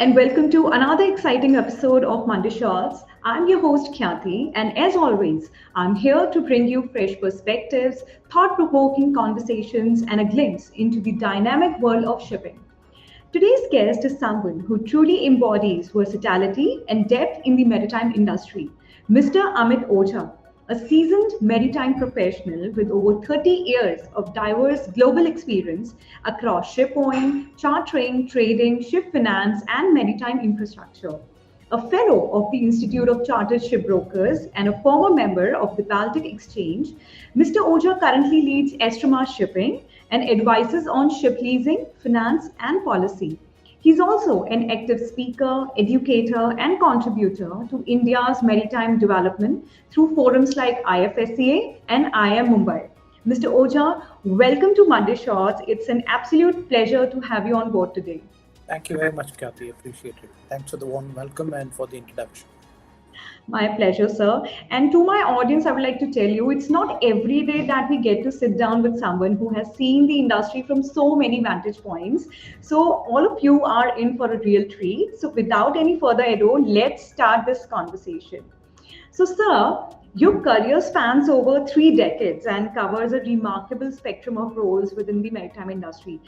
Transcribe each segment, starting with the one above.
and welcome to another exciting episode of Monday Shots. I'm your host Khyati, and as always, I'm here to bring you fresh perspectives, thought provoking conversations, and a glimpse into the dynamic world of shipping. Today's guest is someone who truly embodies versatility and depth in the maritime industry, Mr. Amit Oja, a seasoned maritime professional with over 30 years of diverse global experience across ship owning, chartering, trading, ship finance, and maritime infrastructure. A fellow of the Institute of Chartered Shipbrokers and a former member of the Baltic Exchange, Mr. Oja currently leads Astramar Shipping and advises on ship leasing, finance, and policy. He's also an active speaker, educator, and contributor to India's maritime development through forums like IFSCA and IM Mumbai. Mr. Oja, welcome to Monday Shots. It's an absolute pleasure to have you on board today. Thank you very much, Kathy. Appreciate it. Thanks for the warm welcome and for the introduction. My pleasure, sir. And to my audience, I would like to tell you it's not every day that we get to sit down with someone who has seen the industry from so many vantage points. So, all of you are in for a real treat. So, without any further ado, let's start this conversation. So, sir, your career spans over 3 decades and covers a remarkable spectrum of roles within the maritime industry,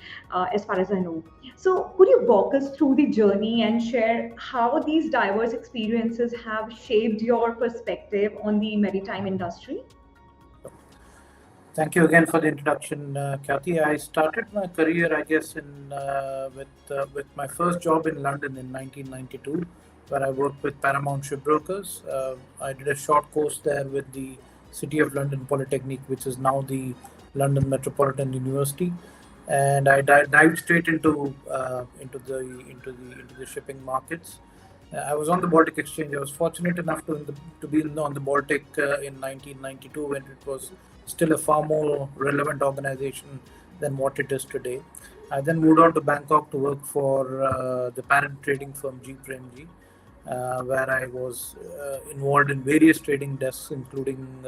as far as I know. So, could you walk us through the journey and share how these diverse experiences have shaped your perspective on the maritime industry? Thank you again for the introduction, Kathy. I started my career, I guess, with my first job in London in 1992, where I worked with Paramount Shipbrokers. I did a short course there with the City of London Polytechnic, which is now the London Metropolitan University, and I dived straight into the shipping markets. I was on the Baltic Exchange. I was fortunate enough to be on the Baltic in 1992 when it was still a far more relevant organization than what it is today. I then moved on to Bangkok to work for the parent trading firm G Premji, where I was involved in various trading desks, including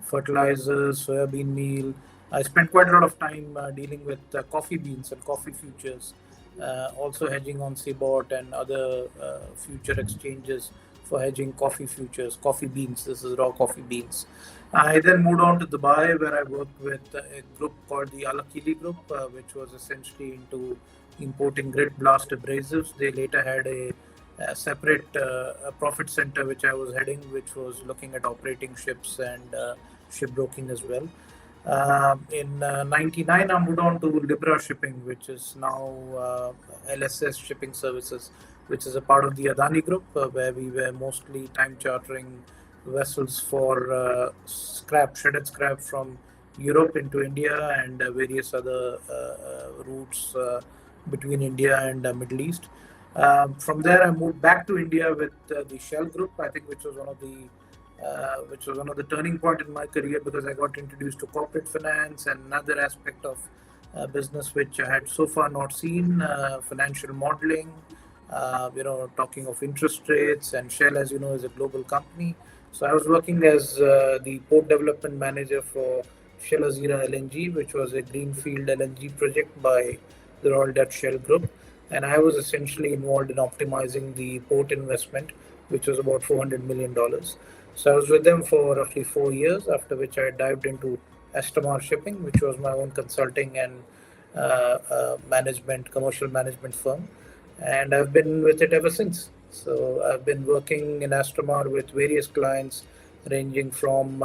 fertilizers, soybean meal. I spent quite a lot of time dealing with coffee beans and coffee futures, also hedging on Seabot and other future exchanges for hedging coffee futures, coffee beans. This is raw coffee beans. I then moved on to Dubai, where I worked with a group called the Al Akili Group, which was essentially into importing grid blast abrasives. They later had a separate profit center, which I was heading, which was looking at operating ships and shipbroking as well. In '99, I moved on to Libra Shipping, which is now LSS Shipping Services, which is a part of the Adani Group, where we were mostly time chartering vessels for shredded scrap from Europe into India and various other routes between India and Middle East. From there, I moved back to India with the Shell Group, I think, which was one of the turning point in my career, because I got introduced to corporate finance and another aspect of business which I had so far not seen, financial modeling, talking of interest rates. And Shell, as you know, is a global company. So I was working as the port development manager for Shell Azira LNG, which was a greenfield LNG project by the Royal Dutch Shell Group. And I was essentially involved in optimizing the port investment, which was about $400 million. So I was with them for roughly 4 years, after which I dived into Astramar Shipping, which was my own consulting and commercial management firm. And I've been with it ever since. So I've been working in Astramar with various clients, ranging from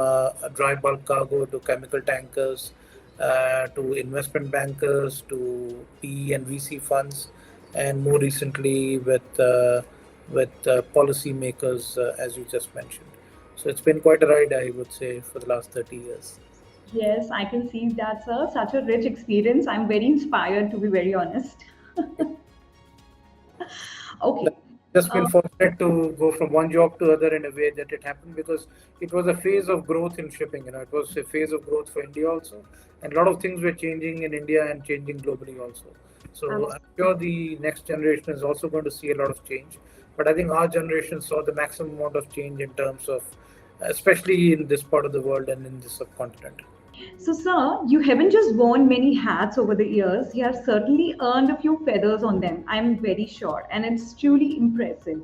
dry bulk cargo to chemical tankers, to investment bankers, to PE and VC funds, and more recently with policy makers, as you just mentioned. So it's been quite a ride, I would say, for the last 30 years. Yes, I can see that, sir. Such a rich experience. I'm very inspired, to be very honest. Okay. Just been fortunate to go from one job to other in a way that it happened, because it was a phase of growth in shipping. It was a phase of growth for India also, and a lot of things were changing in India and changing globally also. So I'm sure the next generation is also going to see a lot of change. But I think our generation saw the maximum amount of change in terms of, especially in this part of the world and in this subcontinent. So, sir, you haven't just worn many hats over the years, you have certainly earned a few feathers on them, I'm very sure, and it's truly impressive.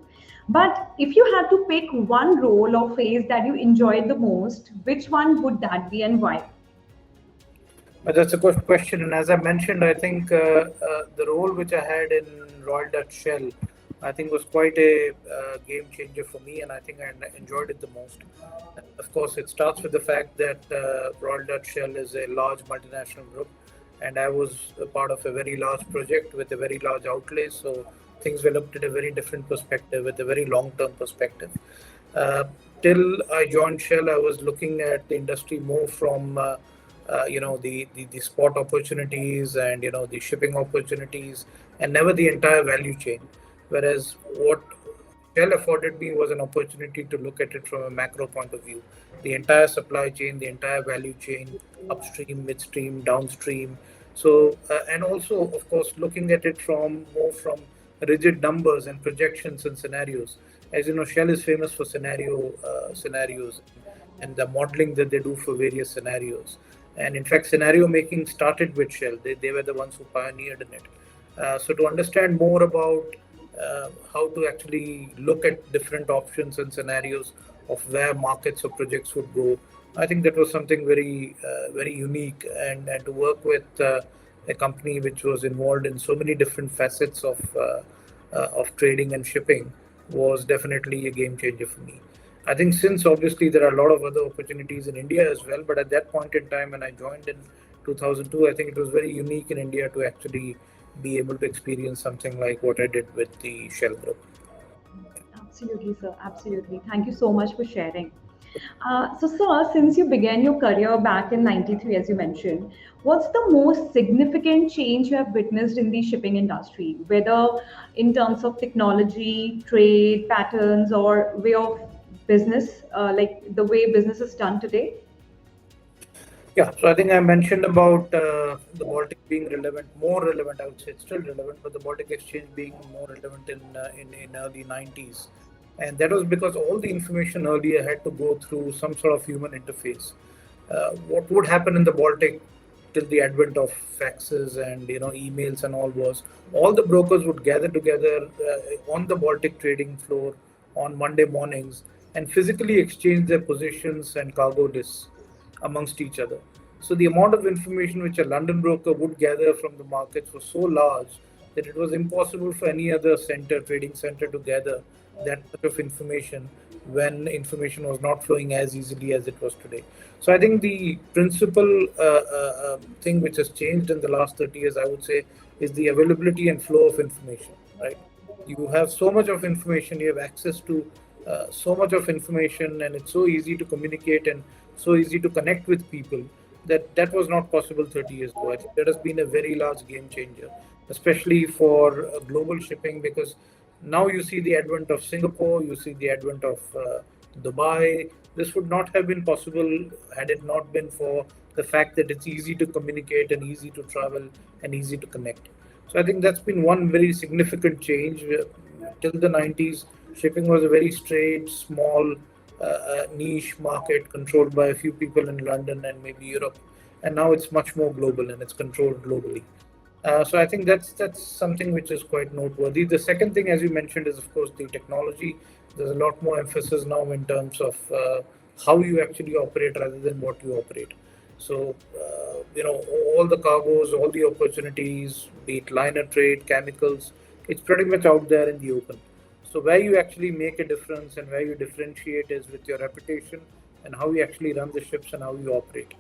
But if you had to pick one role or phase that you enjoyed the most, which one would that be and why? But that's a good question. And as I mentioned, I think the role which I had in Royal Dutch Shell, I think was quite a game changer for me, and I think I enjoyed it the most. Of course, it starts with the fact that Royal Dutch Shell is a large multinational group, and I was a part of a very large project with a very large outlay. So things were looked at a very different perspective, with a very long-term perspective. Uh, till I joined Shell, I was looking at the industry more from the spot opportunities and the shipping opportunities, and never the entire value chain. Whereas what Shell afforded me was an opportunity to look at it from a macro point of view, the entire supply chain, the entire value chain, upstream, midstream, downstream. So and also, of course, looking at it from more from rigid numbers and projections and scenarios. As you know, Shell is famous for scenarios and the modeling that they do for various scenarios. And in fact, scenario making started with Shell. They were the ones who pioneered in it. So to understand more about how to actually look at different options and scenarios of where markets or projects would go, I think that was something very unique. And to work with a company which was involved in so many different facets of trading and shipping was definitely a game changer for me. I think since obviously there are a lot of other opportunities in India as well, but at that point in time when I joined in 2002, I think it was very unique in India to actually be able to experience something like what I did with the Shell Group. Absolutely, sir. Absolutely. Thank you so much for sharing. So, sir, since you began your career back in '93, as you mentioned, what's the most significant change you have witnessed in the shipping industry, whether in terms of technology, trade patterns, or way of business, like the way business is done today? Yeah, so I think I mentioned about the Baltic being relevant, more relevant. I would say it's still relevant, but the Baltic Exchange being more relevant in early 90s, and that was because all the information earlier had to go through some sort of human interface. What would happen in the Baltic till the advent of faxes and emails and all was all the brokers would gather together on the Baltic trading floor on Monday mornings and physically exchange their positions and cargo lists amongst each other. So the amount of information which a London broker would gather from the markets was so large that it was impossible for any other trading center, to gather that much of information when information was not flowing as easily as it was today. So I think the principal thing which has changed in the last 30 years, I would say, is the availability and flow of information. Right? You have so much of information, you have access to so much of information, and it's so easy to communicate and so easy to connect with people that was not possible 30 years ago. I think that has been a very large game changer, especially for global shipping, because now you see the advent of Singapore, you see the advent of Dubai. This would not have been possible had it not been for the fact that it's easy to communicate and easy to travel and easy to connect. So I think that's been one very significant change. Till the 90s, shipping was a very straight, small, niche market controlled by a few people in London and maybe Europe, and now it's much more global and it's controlled globally. So I think that's something which is quite noteworthy. The second thing, as you mentioned, is of course the technology. There's a lot more emphasis now in terms of how you actually operate rather than what you operate. So all the cargoes, all the opportunities, be it liner trade, chemicals, it's pretty much out there in the open. So where you actually make a difference and where you differentiate is with your reputation and how you actually run the ships and how you operate.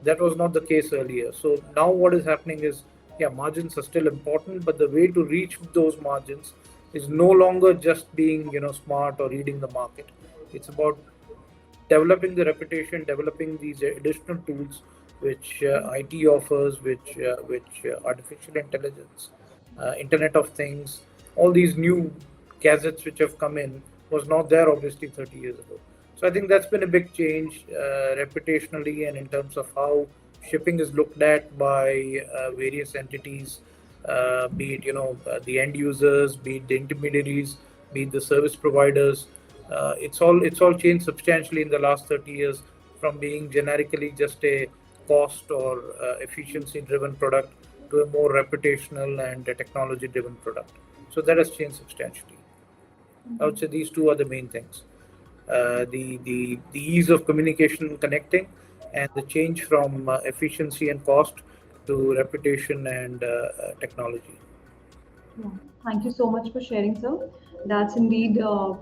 That was not the case earlier. So now what is happening is, yeah, margins are still important, but the way to reach those margins is no longer just being, smart or reading the market. It's about developing the reputation, developing these additional tools which IT offers, which artificial intelligence, Internet of Things, all these new gadgets which have come in was not there obviously 30 years ago. So I think that's been a big change reputationally and in terms of how shipping is looked at by various entities, be it the end users, be it the intermediaries, be it the service providers. It's all changed substantially in the last 30 years from being generically just a cost or efficiency driven product to a more reputational and a technology driven product. So that has changed substantially. I would say these two are the main things. The ease of communication and connecting, and the change from efficiency and cost to reputation and technology. Yeah. Thank you so much for sharing, sir. That's indeed a,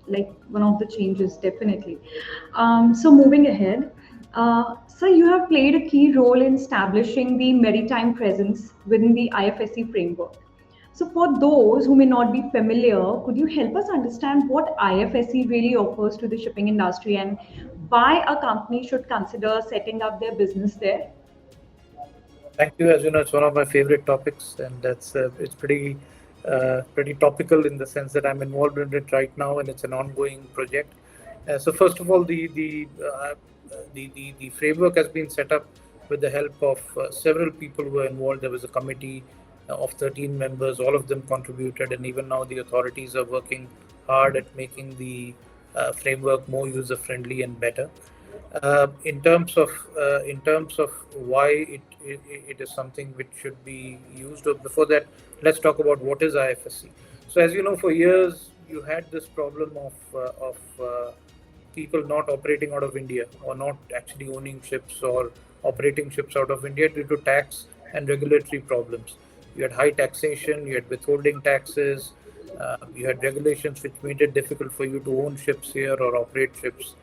like one of the changes, definitely. So moving ahead, sir, you have played a key role in establishing the maritime presence within the IFSC framework. So for those who may not be familiar, could you help us understand what IFSC really offers to the shipping industry and why a company should consider setting up their business there? Thank you. As you know, it's one of my favorite topics, and that's it's pretty topical in the sense that I'm involved in it right now, and it's an ongoing project. So first of all, the framework has been set up with the help of several people who were involved. There was a committee of 13 members. All of them contributed, and even now the authorities are working hard at making the framework more user friendly and better. In terms of why it is something which should be used. Before that, let's talk about what is IFSC. So, as you know, for years you had this problem of people not operating out of India, or not actually owning ships or operating ships out of India due to tax and regulatory problems. You had high taxation, you had withholding taxes, you had regulations which made it difficult for you to own ships here or operate ships.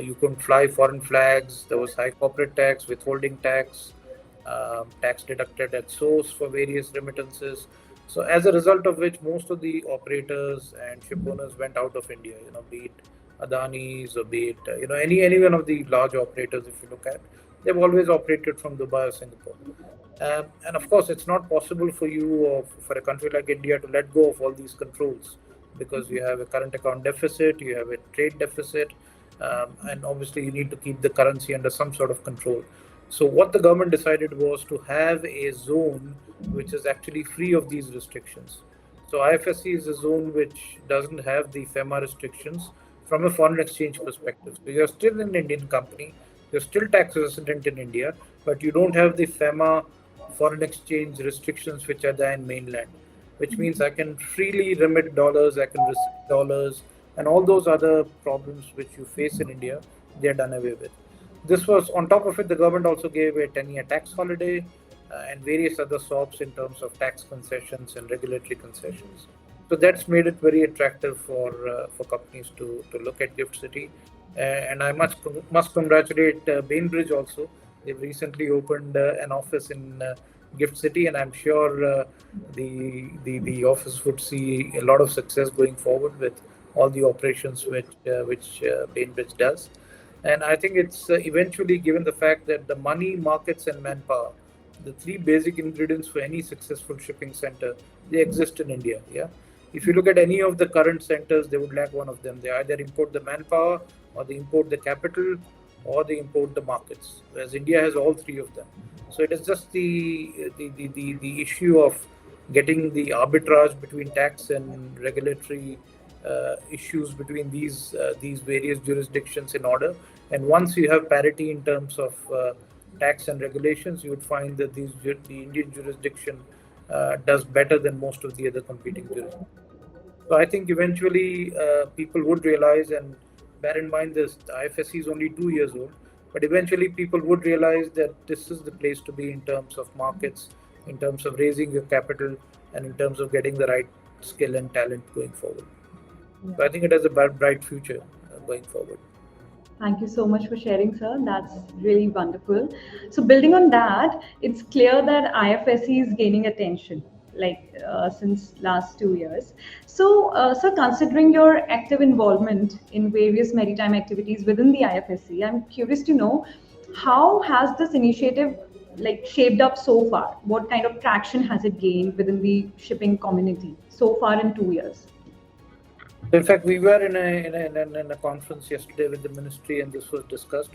You couldn't fly foreign flags. There was high corporate tax, withholding tax, tax deducted at source for various remittances. So as a result of which, most of the operators and ship owners went out of India. Be it Adani's, or be it any one of the large operators. If you look at, they've always operated from Dubai or Singapore. And of course, it's not possible for you or for a country like India to let go of all these controls, because you have a current account deficit, you have a trade deficit, and obviously you need to keep the currency under some sort of control. So what the government decided was to have a zone which is actually free of these restrictions. So IFSC is a zone which doesn't have the FEMA restrictions from a foreign exchange perspective. So you're still an Indian company, you're still tax resident in India, but you don't have the FEMA foreign exchange restrictions which are there in mainland, which means I can freely remit dollars, I can receive dollars, and all those other problems which you face in India, they are done away with. This was on top of it. The government also gave a 10-year tax holiday and various other SOPs in terms of tax concessions and regulatory concessions. So that's made it very attractive for companies to look at Gift City. And I must congratulate Bainbridge also. They've recently opened an office in Gift City, and I'm sure the office would see a lot of success going forward with all the operations which Bainbridge does. And I think it's eventually, given the fact that the money, markets, and manpower, the three basic ingredients for any successful shipping center, they exist in India. Yeah. If you look at any of the current centers, they would lack one of them. They either import the manpower, or they import the capital, or they import the markets. Whereas India has all three of them. So it is just the issue of getting the arbitrage between tax and regulatory issues between these various jurisdictions in order. And once you have parity in terms of tax and regulations, you would find that the Indian jurisdiction does better than most of the other competing jurisdictions. So I think eventually people would realize, and bear in mind this, the IFSC is only 2 years old, but eventually people would realize that this is the place to be in terms of markets, in terms of raising your capital, and in terms of getting the right skill and talent going forward. So I think it has a bright future going forward. Thank you so much for sharing, sir. That's really wonderful. So, building on that, it's clear that IFSC is gaining attention, since last 2 years. So, sir, considering your active involvement in various maritime activities within the IFSC, I'm curious to know how has this initiative shaped up so far? What kind of traction has it gained within the shipping community so far in 2 years? In fact, we were in a conference yesterday with the ministry, and this was discussed.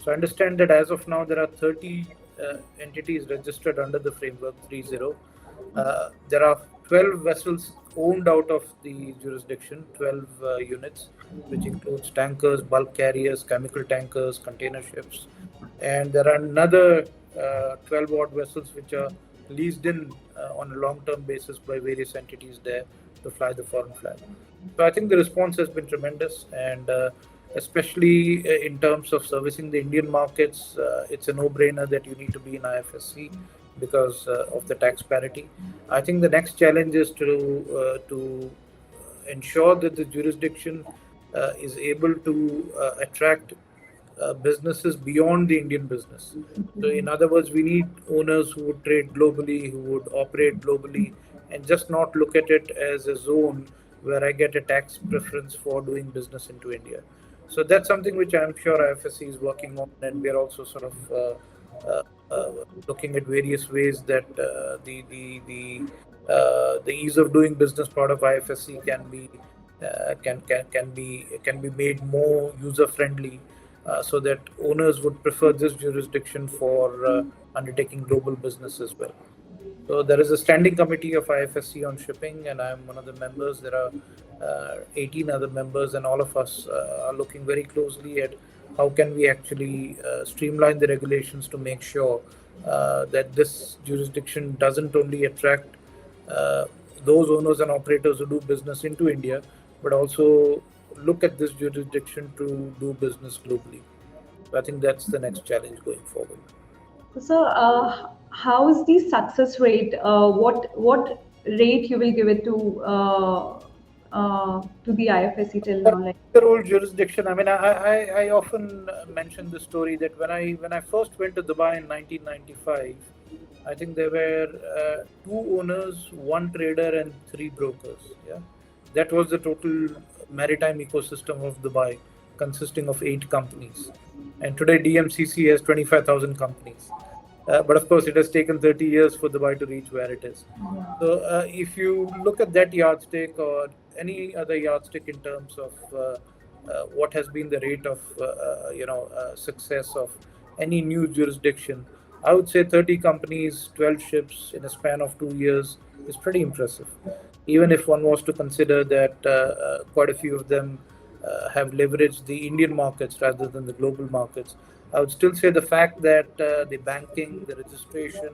So I understand that as of now, there are 30 entities registered under the framework 30. There are 12 vessels owned out of the jurisdiction, 12 units, which includes tankers, bulk carriers, chemical tankers, container ships. and there are another 12 odd vessels which are leased in on a long term basis by various entities there to fly the foreign flag. So I think the response has been tremendous, and especially in terms of servicing the Indian markets, it's a no-brainer that you need to be in IFSC because of the tax parity. I think the next challenge is to ensure that the jurisdiction is able to attract businesses beyond the Indian business. So, in other words, we need owners who would trade globally, who would operate globally, and just not look at it as a zone where I get a tax preference for doing business into India. So that's something which I'm sure IFSC is working on, and we are also sort of looking at various ways that the ease of doing business part of IFSC can be made more user friendly, so that owners would prefer this jurisdiction for undertaking global business as well. So there is a standing committee of IFSC on shipping, and I'm one of the members. There are 18 other members, and all of us are looking very closely at how can we actually streamline the regulations to make sure that this jurisdiction doesn't only attract uh, those owners and operators who do business into India, but also look at this jurisdiction to do business globally. So I think that's the next challenge going forward. So, how is the success rate? What rate you will give it to the IFSC till For now? Like, the role jurisdiction, I mean, I often mention the story that when I first went to Dubai in 1995, I think there were two owners, one trader, and three brokers. Yeah, that was the total maritime ecosystem of Dubai, consisting of 8 companies. And today, DMCC has 25,000 companies. But of course, it has taken 30 years for Dubai to reach where it is. So, if you look at that yardstick or any other yardstick in terms of what has been the rate of success of any new jurisdiction, I would say 30 companies, 12 ships in a span of 2 years is pretty impressive. Even if one was to consider that quite a few of them have leveraged the Indian markets rather than the global markets, I would still say the fact that the banking, the registration,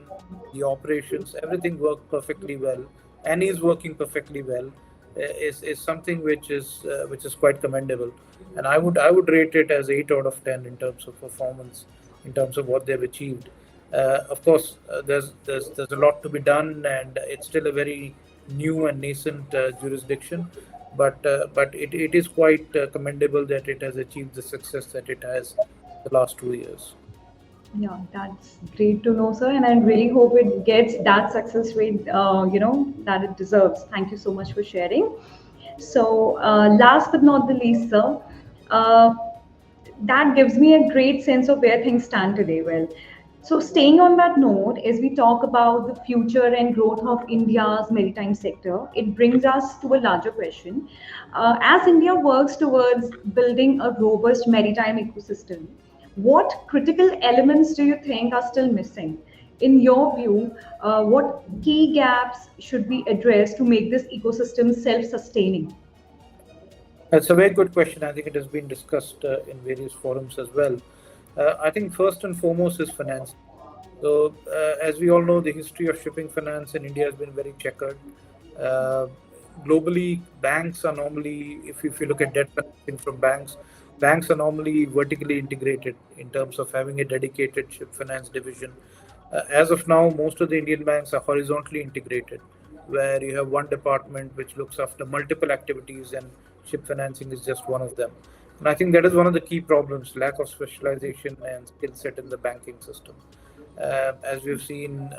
the operations, everything worked perfectly well and is working perfectly well is something which is quite commendable. And I would rate it as 8 out of 10 in terms of performance, in terms of what they've achieved. Of course, there's a lot to be done, and it's still a very new and nascent jurisdiction, but it is quite commendable that it has achieved the success that it has the last 2 years. yeah, that's great to know, sir. And I really hope it gets that success rate, that it deserves. Thank you so much for sharing. So, last but not the least, sir, uh, that gives me a great sense of where things stand today. Well, so staying on that note, as we talk about the future and growth of India's maritime sector, it brings us to a larger question. As India works towards building a robust maritime ecosystem, what critical elements do you think are still missing? In your view, what key gaps should be addressed to make this ecosystem self sustaining? That's a very good question. I think it has been discussed in various forums as well. I think first and foremost is finance. So, as we all know, the history of shipping finance in India has been very checkered. Uh, Globally, banks are normally, if you look at debt financing from banks, banks are normally vertically integrated in terms of having a dedicated ship finance division. As of now, most of the Indian banks are horizontally integrated, where you have one department which looks after multiple activities, and ship financing is just one of them. And I think that is one of the key problems: lack of specialization and skill set in the banking system. As we've seen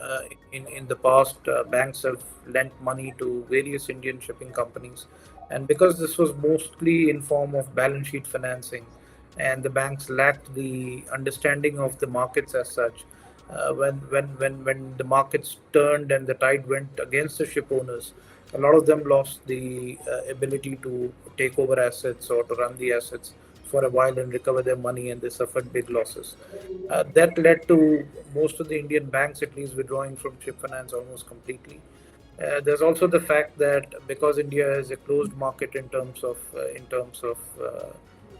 in the past, banks have lent money to various Indian shipping companies, and because this was mostly in form of balance sheet financing, and the banks lacked the understanding of the markets as such, when the markets turned and the tide went against the ship owners, a lot of them lost the ability to take over assets or to run the assets for a while and recover their money, and they suffered big losses. That led to most of the Indian banks, at least, withdrawing from ship finance almost completely. There's also the fact that because India is a closed market in terms of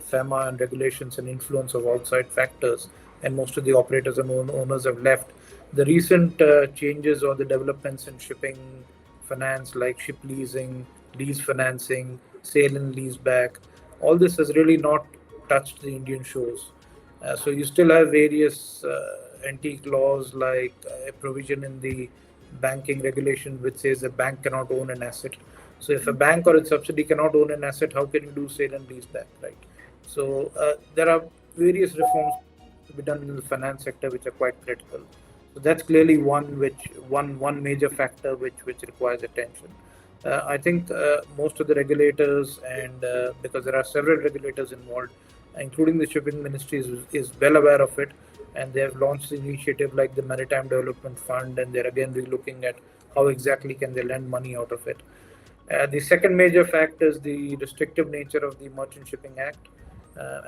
FEMA and regulations and influence of outside factors, and most of the operators and owners have left. The recent changes or the developments in shipping finance, like ship leasing, lease financing, sale and lease back, all this has really not touched the Indian shores. So you still have various antique laws, like a provision in the banking regulation which says a bank cannot own an asset. So if a bank or its subsidiary cannot own an asset, how can you do sale and lease back, right? So there are various reforms to be done in the finance sector which are quite critical. So that's clearly one major factor which requires attention. I think most of the regulators, and because there are several regulators involved, including the shipping ministry, is well aware of it, and they have launched an initiative like the Maritime Development Fund, and they're again relooking at how exactly can they lend money out of it. The second major fact is the restrictive nature of the Merchant Shipping Act.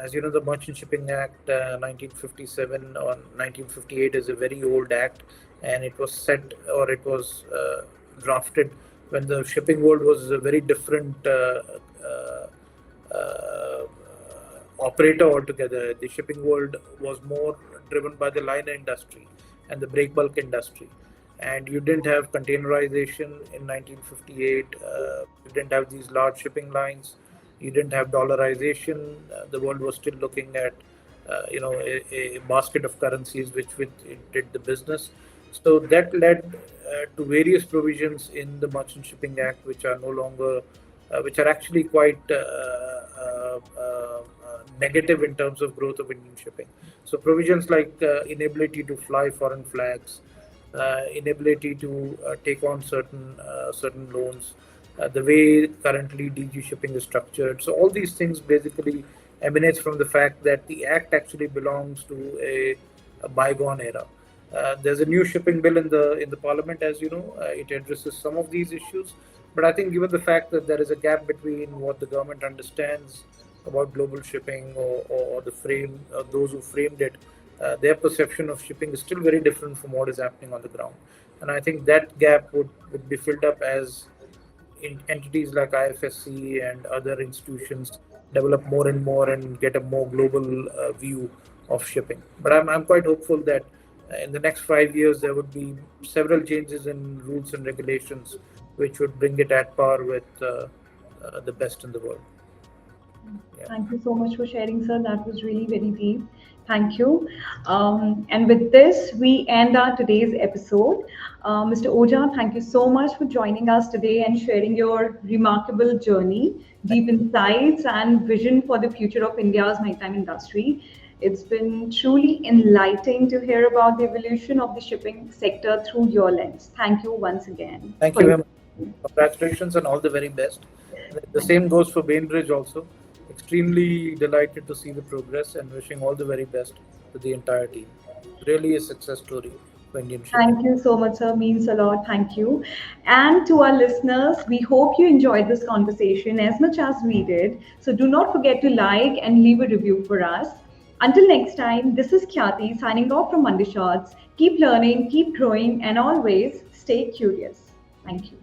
As you know, the Merchant Shipping Act 1957 or 1958 is a very old act, and it was set, or it was drafted when the shipping world was a very different operator altogether. The shipping world was more driven by the liner industry and the break bulk industry, and you didn't have containerization in 1958. You didn't have these large shipping lines. You didn't have dollarization. The world was still looking at a basket of currencies which it did the business. So that led to various provisions in the Merchant Shipping Act which are no longer, which are actually quite negative in terms of growth of Indian shipping. So provisions like inability to fly foreign flags, inability to take on certain loans, the way currently DG shipping is structured. So all these things basically emanates from the fact that the act actually belongs to a bygone era. There's a new shipping bill in the parliament, as you know. It addresses some of these issues, but I think given the fact that there is a gap between what the government understands about global shipping, or the frame, those who framed it, their perception of shipping is still very different from what is happening on the ground. And I think that gap would be filled up as entities like IFSC and other institutions develop more and more and get a more global view of shipping. But I'm quite hopeful that in the next 5 years there would be several changes in rules and regulations which would bring it at par with the best in the world. Yeah. Thank you so much for sharing, sir. That was really very deep. Thank you. And with this, we end our today's episode. Mr. Oja, thank you so much for joining us today and sharing your remarkable journey, deep insights, and vision for the future of India's maritime industry. It's been truly enlightening to hear about the evolution of the shipping sector through your lens. Thank you once again. Thank you very much. Congratulations and all the very best. The same goes for Bainbridge also. Extremely delighted to see the progress and wishing all the very best to the entire team. Really a success story for Indian shipping. Thank you so much, sir. Means a lot. Thank you. And to our listeners, we hope you enjoyed this conversation as much as we did. So do not forget to like and leave a review for us. Until next time, this is Khyati signing off from Monday Shots. Keep learning, keep growing, and always stay curious. Thank you.